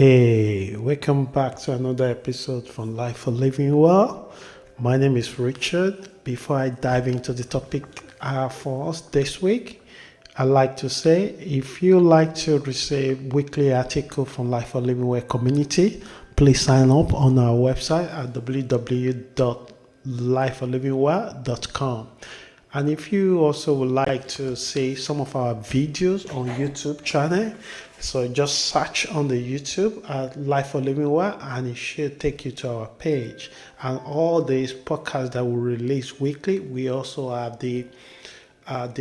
Hey, welcome back to another episode from Life for Living Well. My name is Richard. Before I dive into the topic for us this week, I'd like to say if you like to receive weekly article from Life for Living Well community, please sign up on our website at www.lifeforlivingwell.com. And if you also would like to see some of our videos on YouTube channel, so just search on the YouTube at Life for Living Well and it should take you to our page. And all these podcasts that we release weekly, we also have the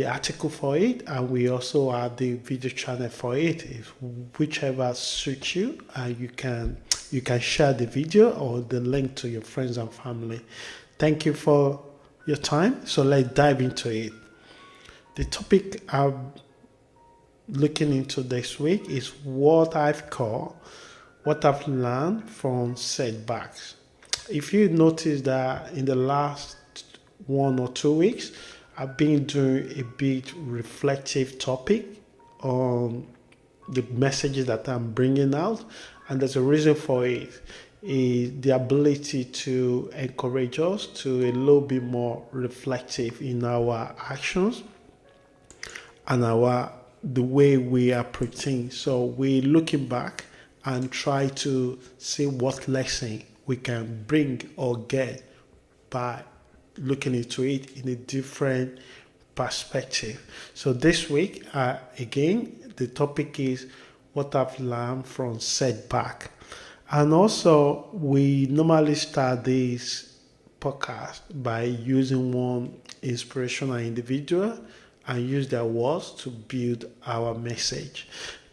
article for it, and we also have the video channel for it. If whichever suits you, you can share the video or the link to your friends and family. Thank you for your time. So let's dive into it. The topic I'm looking into this week is what I've learned from setbacks. If you notice that in the last 1 or 2 weeks, I've been doing a bit reflective topic on the messages that I'm bringing out, and there's a reason for it. Is the ability to encourage us to a little bit more reflective in our actions and the way we approach things. So we're looking back and try to see what lesson we can bring or get by looking into it in a different perspective. So this week, again, the topic is what I've learned from setback. And also, we normally start this podcast by using one inspirational individual and use their words to build our message.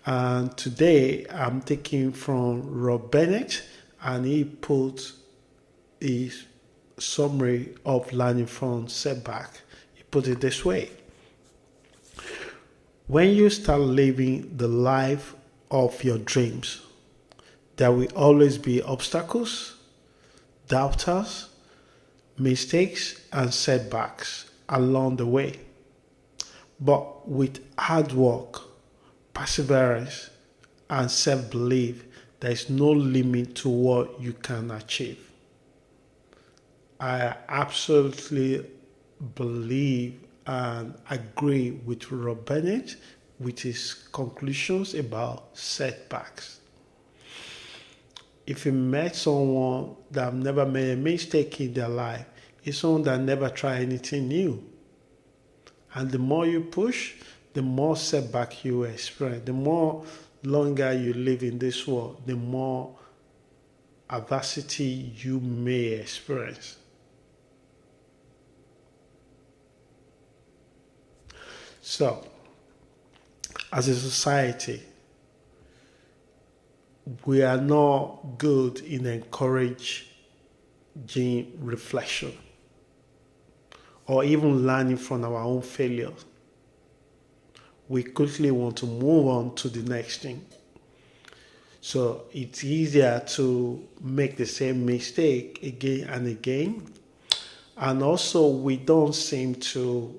And today, I'm taking from Bennett, and he put his summary of learning from setback. He put it this way: when you start living the life of your dreams, there will always be obstacles, doubters, mistakes, and setbacks along the way. But with hard work, perseverance, and self-belief, there is no limit to what you can achieve. I absolutely believe and agree with Rob Bennett with his conclusions about setbacks. If you met someone that have never made a mistake in their life, it's someone that never tried anything new. And the more you push, the more setback you experience. The more longer you live in this world, the more adversity you may experience. So, as a society, we are not good in encouraging reflection or even learning from our own failures. We quickly want to move on to the next thing. So it's easier to make the same mistake again and again. And also, we don't seem to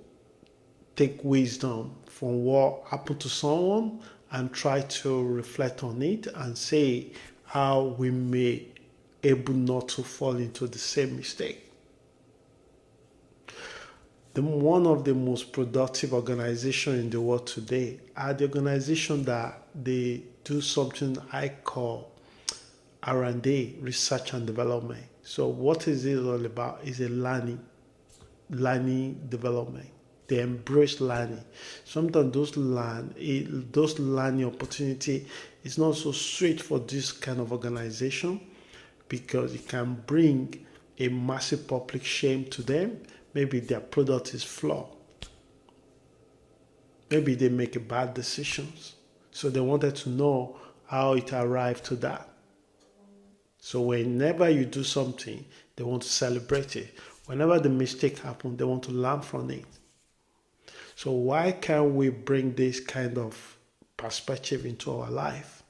take wisdom from what happened to someone and try to reflect on it and say how we may able not to fall into the same mistake. One of the most productive organizations in the world today are the organization that they do something I call R&D, research and development. So what is it all about? It's a learning development. They embrace learning. Sometimes those learning opportunity is not so sweet for this kind of organization because it can bring a massive public shame to them. Maybe their product is flawed. Maybe they make bad decisions. So they wanted to know how it arrived to that. So whenever you do something, they want to celebrate it. Whenever the mistake happens, they want to learn from it. So why can't we bring this kind of perspective into our life?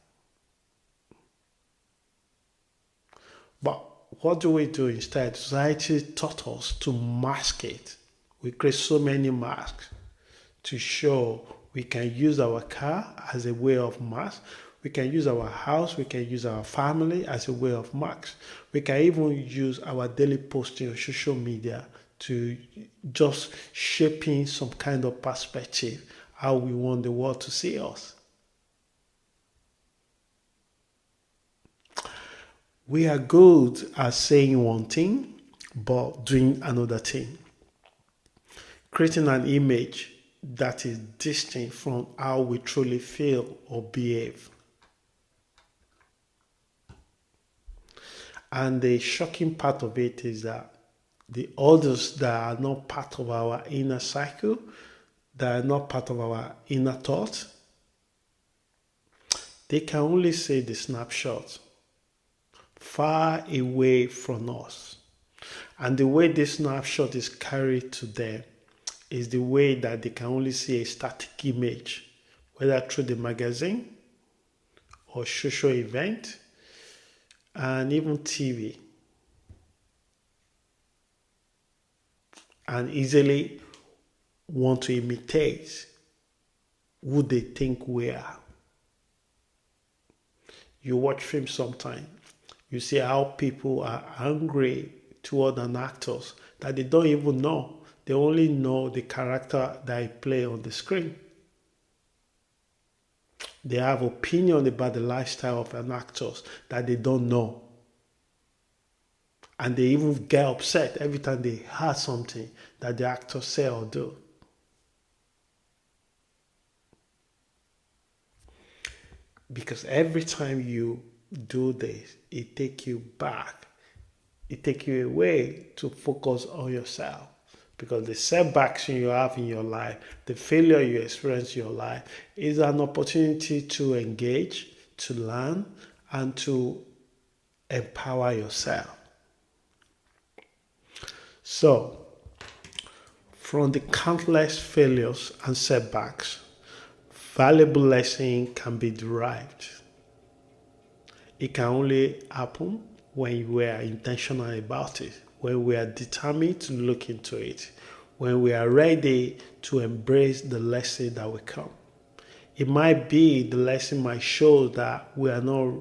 But what do we do instead? Society taught us to mask it. We create so many masks to show we can use our car as a way of mask. We can use our house, we can use our family as a way of marks. We can even use our daily posting on social media to just shaping some kind of perspective, how we want the world to see us. We are good at saying one thing, but doing another thing. Creating an image that is distinct from how we truly feel or behave. And the shocking part of it is that the others that are not part of our inner cycle, that are not part of our inner thought, they can only see the snapshot far away from us. And the way this snapshot is carried to them is the way that they can only see a static image, whether through the magazine or social event and even TV. And easily want to imitate who they think we are. You watch films sometimes, you see how people are angry toward an actor that they don't even know. They only know the character that they play on the screen. They have opinion about the lifestyle of an actor that they don't know. And they even get upset every time they hear something that the actor say or do. Because every time you do this, it takes you back. It takes you away to focus on yourself. Because the setbacks you have in your life, the failure you experience in your life is an opportunity to engage, to learn, and to empower yourself. So, from the countless failures and setbacks, valuable lesson can be derived. It can only happen when we are intentional about it, when we are determined to look into it, when we are ready to embrace the lesson that will come. It might be the lesson might show that we are not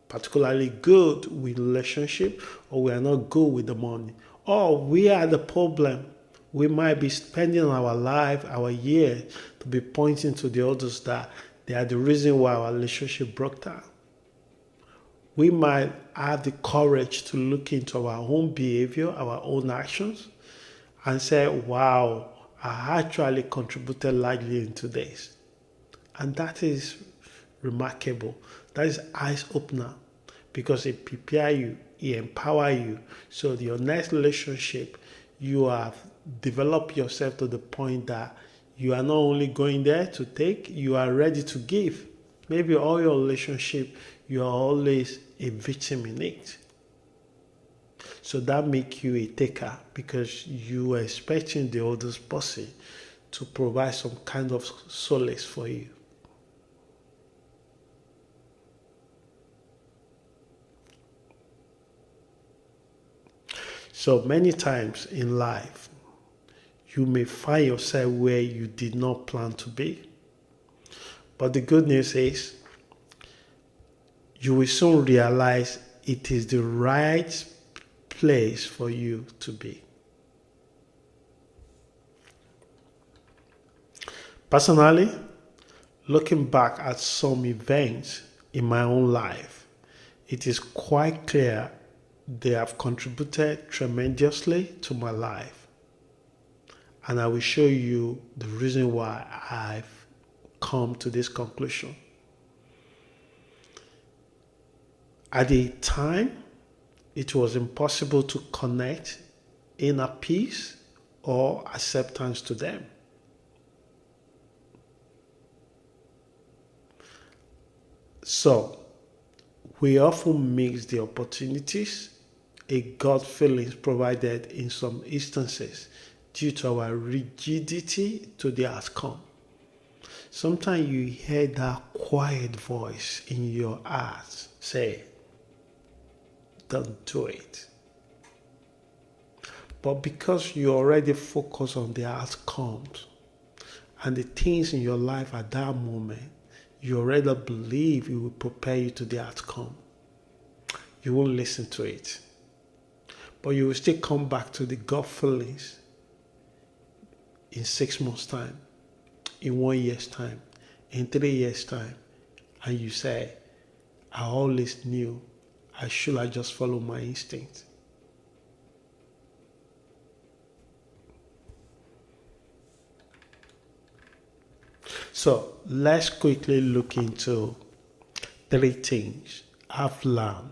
particularly good with relationship, or we are not good with the money, or we are the problem. We might be spending our life, our year, to be pointing to the others that they are the reason why our relationship broke down. We might have the courage to look into our own behavior, our own actions, and say, wow, I actually contributed largely into this. And that is remarkable. That is eye-opener, because it prepares you, it empowers you. So your next relationship, you have developed yourself to the point that you are not only going there to take, you are ready to give. Maybe all your relationship, you are always a victim in it. So that makes you a taker, because you are expecting the other person to provide some kind of solace for you. So many times in life, you may find yourself where you did not plan to be. But the good news is, you will soon realize it is the right place for you to be. Personally, looking back at some events in my own life, it is quite clear they have contributed tremendously to my life. And I will show you the reason why I've come to this conclusion. At the time, it was impossible to connect inner peace or acceptance to them. So, we often miss the opportunities a God feelings provided in some instances due to our rigidity to the outcome. Sometimes you hear that quiet voice in your heart say, don't do it. But because you already focus on the outcomes and the things in your life at that moment, you already believe it will prepare you to the outcome. You won't listen to it. But you will still come back to the gut feelings in 6 months' time, in 1 year's time, in 3 years' time, and you say, I always knew I should have just followed my instinct. So let's quickly look into 3 things I've learned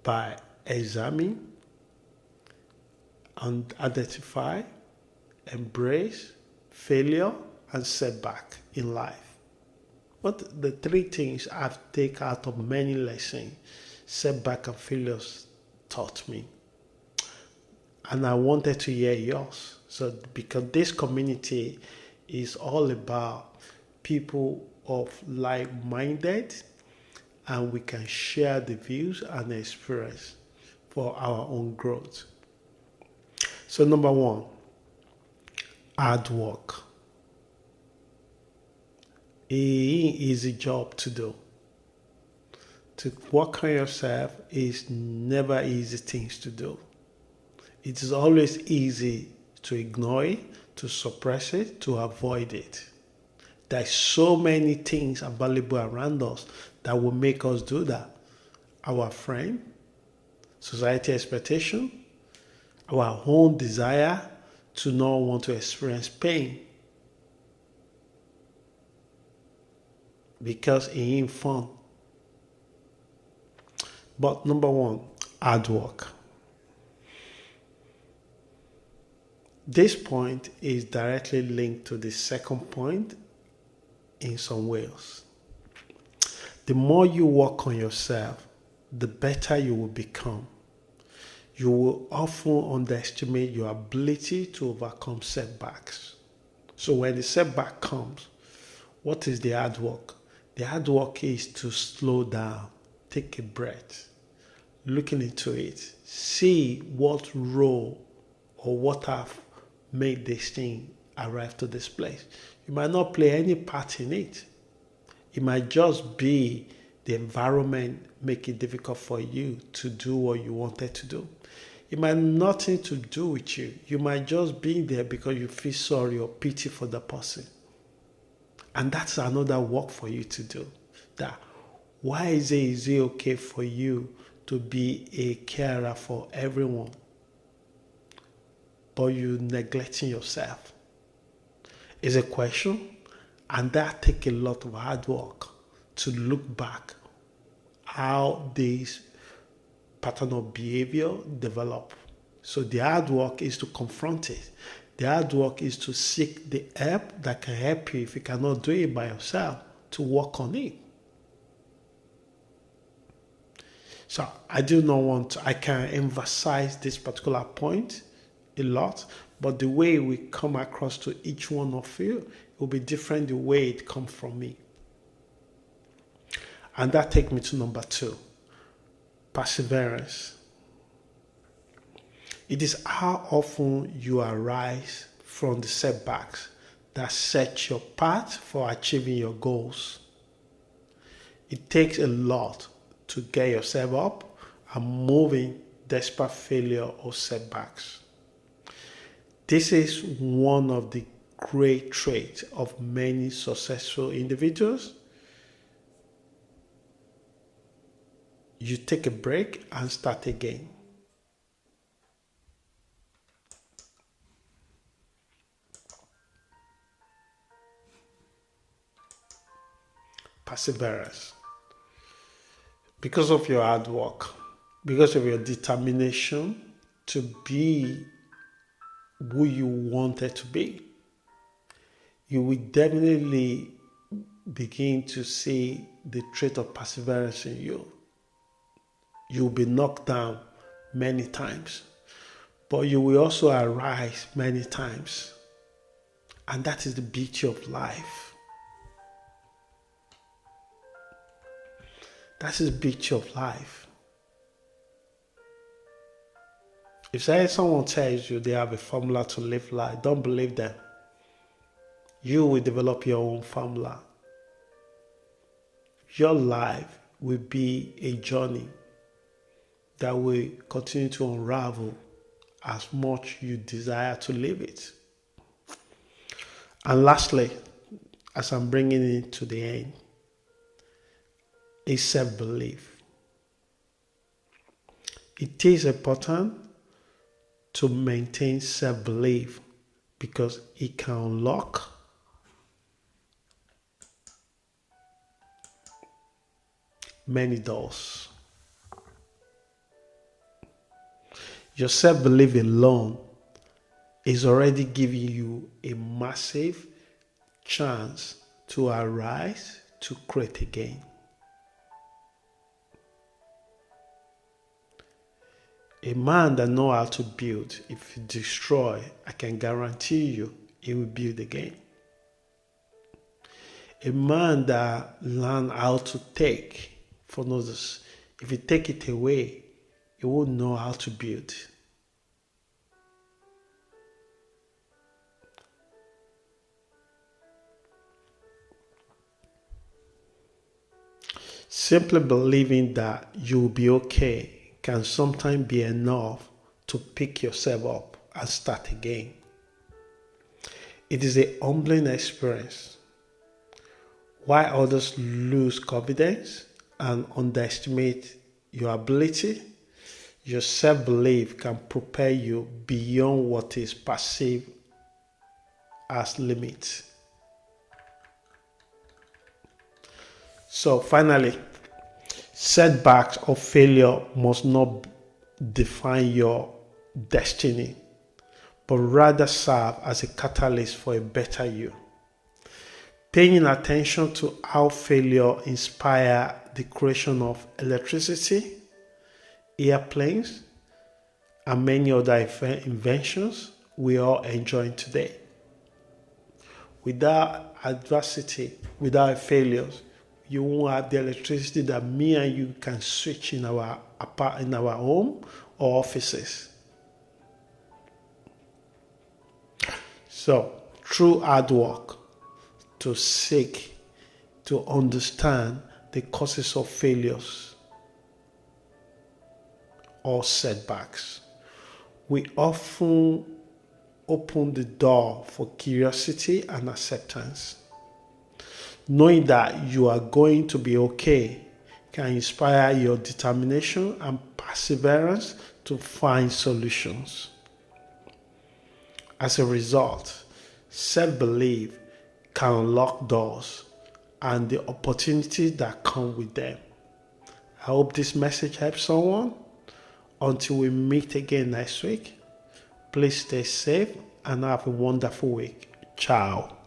by examining and identify, embrace failure and setback in life. What the 3 things I've taken out of many lessons setback and failures taught me. And I wanted to hear yours. So because this community is all about people of like-minded, and we can share the views and experience for our own growth. So number 1, hard work. It ain't easy job to do. To work on yourself is never easy things to do. It is always easy to ignore it, to suppress it, to avoid it. There's so many things available around us that will make us do that. Our friend, society expectation, our own desire to not want to experience pain. Because it ain't fun. But number 1, hard work. This point is directly linked to the second point in some ways. The more you work on yourself, the better you will become. You will often underestimate your ability to overcome setbacks. So when the setback comes, what is the hard work? The hard work is to slow down, take a breath, looking into it, see what role or what have made this thing arrive to this place. You might not play any part in it. It might just be the environment make it difficult for you to do what you wanted to do. It might have nothing to do with you. You might just be there because you feel sorry or pity for the person. And that's another work for you to do. That why is it okay for you to be a carer for everyone, but you neglecting yourself? Is a question, and that takes a lot of hard work to look back how this pattern of behavior develop. So the hard work is to confront it. The hard work is to seek the help that can help you if you cannot do it by yourself, to work on it. So I do not want to, I can emphasize this particular point a lot, but the way we come across to each one of you will be different the way it comes from me. And that takes me to number 2, perseverance. It is how often you arise from the setbacks that set your path for achieving your goals. It takes a lot to get yourself up and moving despite failure or setbacks. This is one of the great traits of many successful individuals. You take a break and start again. Perseverance. Because of your hard work, because of your determination to be who you wanted to be, you will definitely begin to see the trait of perseverance in you. You'll be knocked down many times, but you will also arise many times. And that is the beauty of life. That is the beauty of life. If someone tells you they have a formula to live life, don't believe them. You will develop your own formula. your life will be a journey that will continue to unravel as much you desire to live it. And lastly, as I'm bringing it to the end, is self-belief. It is important to maintain self-belief because it can unlock many doors. Your self-belief alone is already giving you a massive chance to arise, to create again. A man that knows how to build, if you destroy, I can guarantee you, he will build again. A man that learns how to take from others, if you take it away, he won't know how to build. Simply believing that you will be okay can sometimes be enough to pick yourself up and start again. It is a humbling experience. While others lose confidence and underestimate your ability, your self-belief can propel you beyond what is perceived as limits. So finally, setbacks or failure must not define your destiny, but rather serve as a catalyst for a better you. Paying attention to how failure inspires the creation of electricity, airplanes, and many other inventions we are enjoying today. Without adversity, without failures, you won't have the electricity that me and you can switch in our home or offices. So, through hard work, to seek to understand the causes of failures or setbacks, we often open the door for curiosity and acceptance. Knowing that you are going to be okay can inspire your determination and perseverance to find solutions. As a result, self-belief can unlock doors and the opportunities that come with them. I hope this message helps someone. Until we meet again next week, please stay safe and have a wonderful week. Ciao.